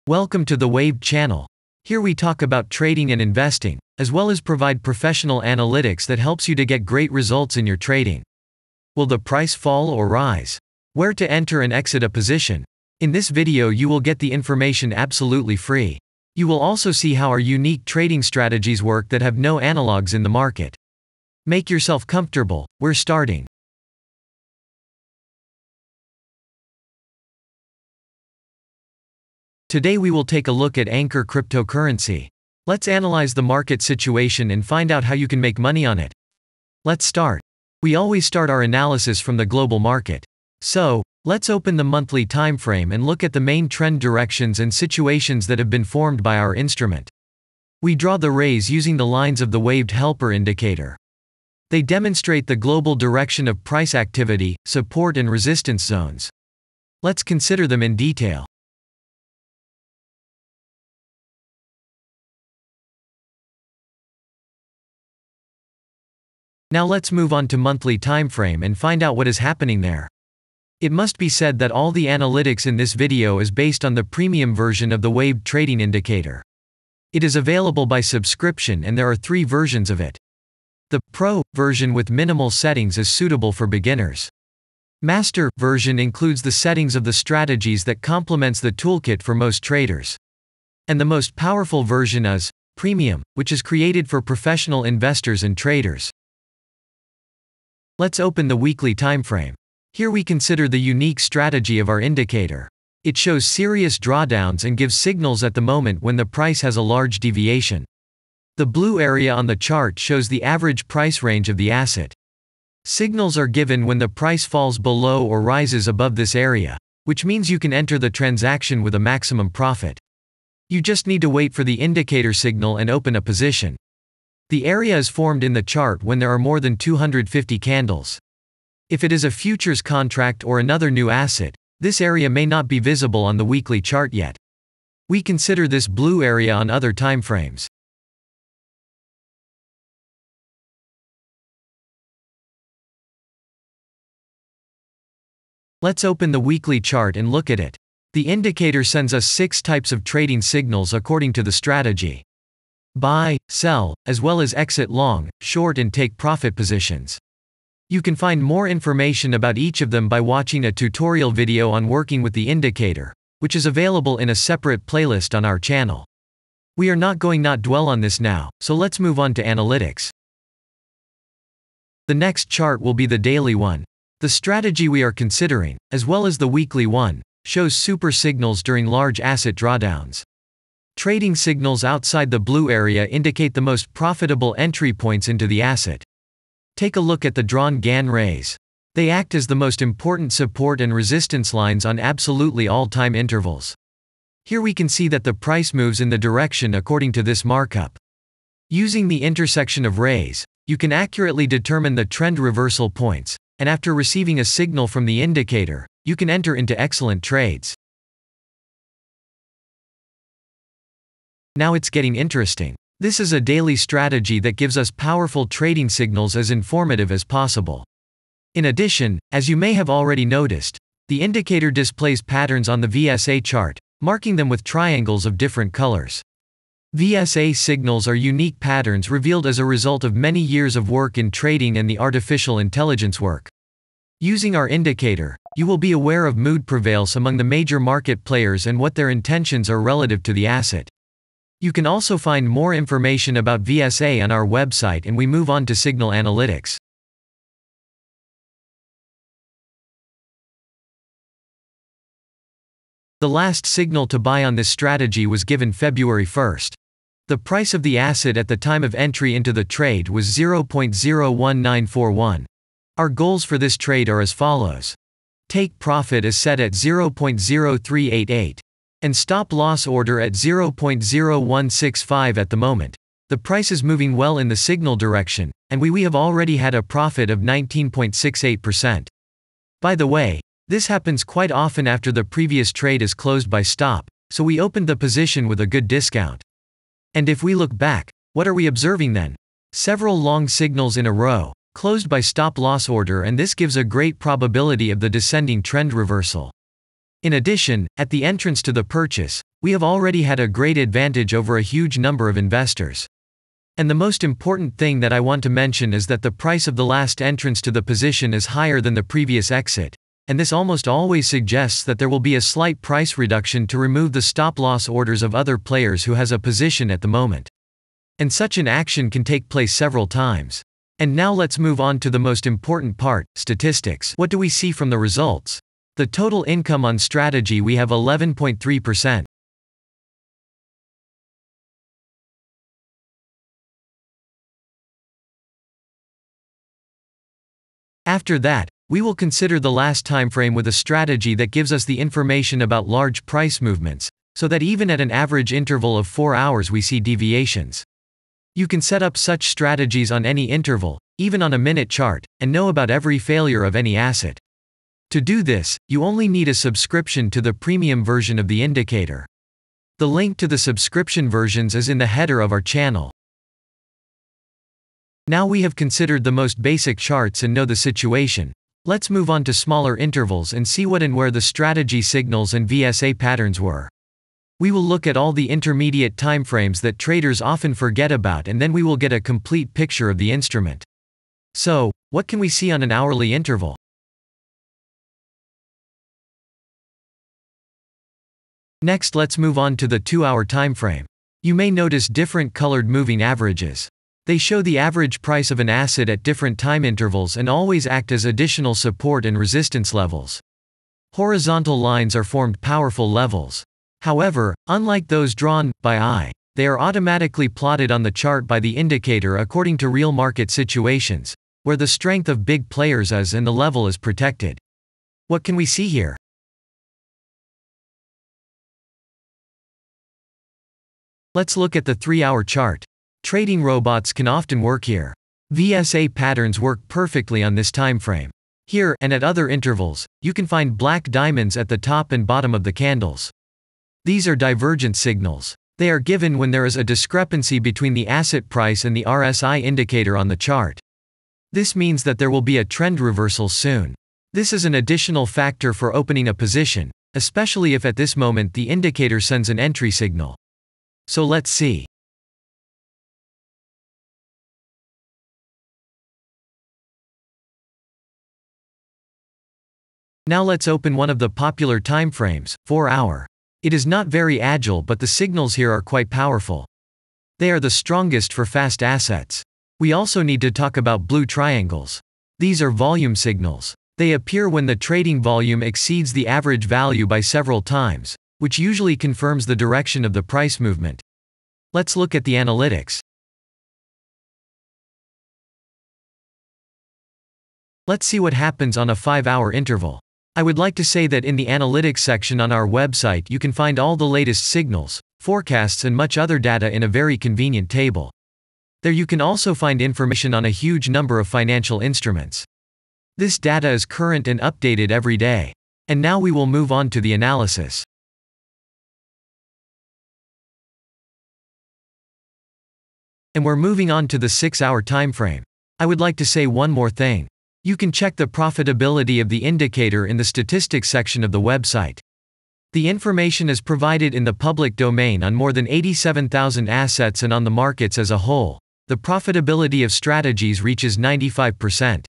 Welcome to the Waved channel. Here we talk about trading and investing, as well as provide professional analytics that helps you to get great results in your trading. Will the price fall or rise? Where to enter and exit a position? In this video you will get the information absolutely free. You will also see how our unique trading strategies work that have no analogs in the market. Make yourself comfortable, we're starting. Today we will take a look at Ankr cryptocurrency. Let's analyze the market situation and find out how you can make money on it. Let's start. We always start our analysis from the global market. So, let's open the monthly time frame and look at the main trend directions and situations that have been formed by our instrument. We draw the rays using the lines of the waved helper indicator. They demonstrate the global direction of price activity, support and resistance zones. Let's consider them in detail. Now let's move on to monthly time frame and find out what is happening there. It must be said that all the analytics in this video is based on the premium version of the waved trading indicator. It is available by subscription and there are 3 versions of it. The Pro version with minimal settings is suitable for beginners. Master version includes the settings of the strategies that complements the toolkit for most traders. And the most powerful version is Premium, which is created for professional investors and traders. Let's open the weekly time frame. Here we consider the unique strategy of our indicator. It shows serious drawdowns and gives signals at the moment when the price has a large deviation. The blue area on the chart shows the average price range of the asset. Signals are given when the price falls below or rises above this area, which means you can enter the transaction with a maximum profit. You just need to wait for the indicator signal and open a position. The area is formed in the chart when there are more than 250 candles. If it is a futures contract or another new asset, this area may not be visible on the weekly chart yet. We consider this blue area on other time frames. Let's open the weekly chart and look at it. The indicator sends us 6 types of trading signals according to the strategy: buy, sell, as well as exit long, short and take profit positions. You can find more information about each of them by watching a tutorial video on working with the indicator, which is available in a separate playlist on our channel. We are not going to dwell on this now, so let's move on to analytics. The next chart will be the daily one. The strategy we are considering, as well as the weekly one, shows super signals during large asset drawdowns. Trading signals outside the blue area indicate the most profitable entry points into the asset. Take a look at the drawn GAN rays. They act as the most important support and resistance lines on absolutely all time intervals. Here we can see that the price moves in the direction according to this markup. Using the intersection of rays, you can accurately determine the trend reversal points, and after receiving a signal from the indicator, you can enter into excellent trades. Now it's getting interesting. This is a daily strategy that gives us powerful trading signals as informative as possible. In addition, as you may have already noticed, the indicator displays patterns on the VSA chart, marking them with triangles of different colors. VSA signals are unique patterns revealed as a result of many years of work in trading and the artificial intelligence work. Using our indicator, you will be aware of mood prevails among the major market players and what their intentions are relative to the asset. You can also find more information about VSA on our website, and we move on to signal analytics. The last signal to buy on this strategy was given February 1st. The price of the asset at the time of entry into the trade was 0.01941. Our goals for this trade are as follows. Take profit is set at 0.0388. And stop loss order at 0.0165 at the moment. The price is moving well in the signal direction, and we have already had a profit of 19.68%. By the way, this happens quite often after the previous trade is closed by stop, so we opened the position with a good discount. And if we look back, what are we observing then? Several long signals in a row, closed by stop loss order, and this gives a great probability of the descending trend reversal. In addition, at the entrance to the purchase, we have already had a great advantage over a huge number of investors. And the most important thing that I want to mention is that the price of the last entrance to the position is higher than the previous exit, and this almost always suggests that there will be a slight price reduction to remove the stop-loss orders of other players who has a position at the moment. And such an action can take place several times. And now let's move on to the most important part, statistics. What do we see from the results? The total income on strategy, we have 11.3%. After that, we will consider the last time frame with a strategy that gives us the information about large price movements, so that even at an average interval of 4 hours we see deviations. You can set up such strategies on any interval, even on a minute chart, and know about every failure of any asset. To do this, you only need a subscription to the premium version of the indicator. The link to the subscription versions is in the header of our channel. Now we have considered the most basic charts and know the situation. Let's move on to smaller intervals and see what and where the strategy signals and VSA patterns were. We will look at all the intermediate timeframes that traders often forget about, and then we will get a complete picture of the instrument. So, what can we see on an hourly interval? Next, let's move on to the 2-hour timeframe. You may notice different colored moving averages. They show the average price of an asset at different time intervals and always act as additional support and resistance levels. Horizontal lines are formed powerful levels. However, unlike those drawn by eye, they are automatically plotted on the chart by the indicator according to real market situations, where the strength of big players is and the level is protected. What can we see here? Let's look at the 3-hour chart. Trading robots can often work here. VSA patterns work perfectly on this time frame. Here, and at other intervals, you can find black diamonds at the top and bottom of the candles. These are divergent signals. They are given when there is a discrepancy between the asset price and the RSI indicator on the chart. This means that there will be a trend reversal soon. This is an additional factor for opening a position, especially if at this moment the indicator sends an entry signal. So let's see. Now let's open one of the popular timeframes, 4-hour. It is not very agile, but the signals here are quite powerful. They are the strongest for fast assets. We also need to talk about blue triangles. These are volume signals. They appear when the trading volume exceeds the average value by several times, which usually confirms the direction of the price movement. Let's look at the analytics. Let's see what happens on a 5-hour interval. I would like to say that in the analytics section on our website you can find all the latest signals, forecasts and much other data in a very convenient table. There you can also find information on a huge number of financial instruments. This data is current and updated every day. And now we will move on to the analysis. And we're moving on to the 6-hour timeframe. I would like to say one more thing. You can check the profitability of the indicator in the statistics section of the website. The information is provided in the public domain on more than 87,000 assets, and on the markets as a whole, the profitability of strategies reaches 95%.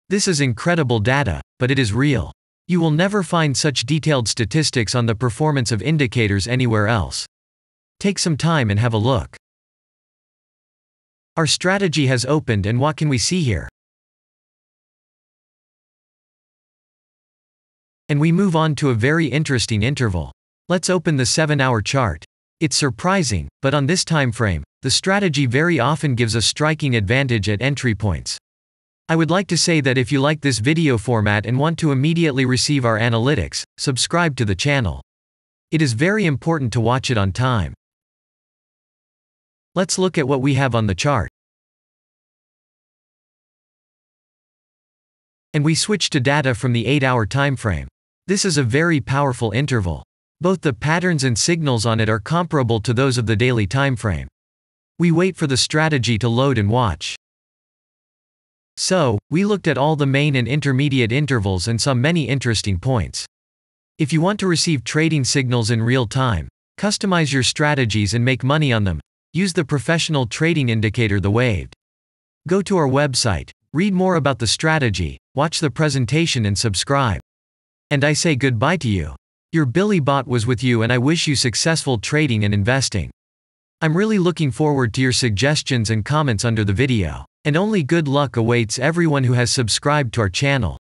This is incredible data, but it is real. You will never find such detailed statistics on the performance of indicators anywhere else. Take some time and have a look. Our strategy has opened, and what can we see here? And we move on to a very interesting interval. Let's open the 7-hour chart. It's surprising, but on this time frame, the strategy very often gives a striking advantage at entry points. I would like to say that if you like this video format and want to immediately receive our analytics, subscribe to the channel. It is very important to watch it on time. Let's look at what we have on the chart. And we switch to data from the 8-hour time frame. This is a very powerful interval. Both the patterns and signals on it are comparable to those of the daily time frame. We wait for the strategy to load and watch. So, we looked at all the main and intermediate intervals and saw many interesting points. If you want to receive trading signals in real time, customize your strategies and make money on them, use the professional trading indicator The Waved. Go to our website, read more about the strategy, watch the presentation and subscribe. And I say goodbye to you. Your Billy Bot was with you and I wish you successful trading and investing. I'm really looking forward to your suggestions and comments under the video. And only good luck awaits everyone who has subscribed to our channel.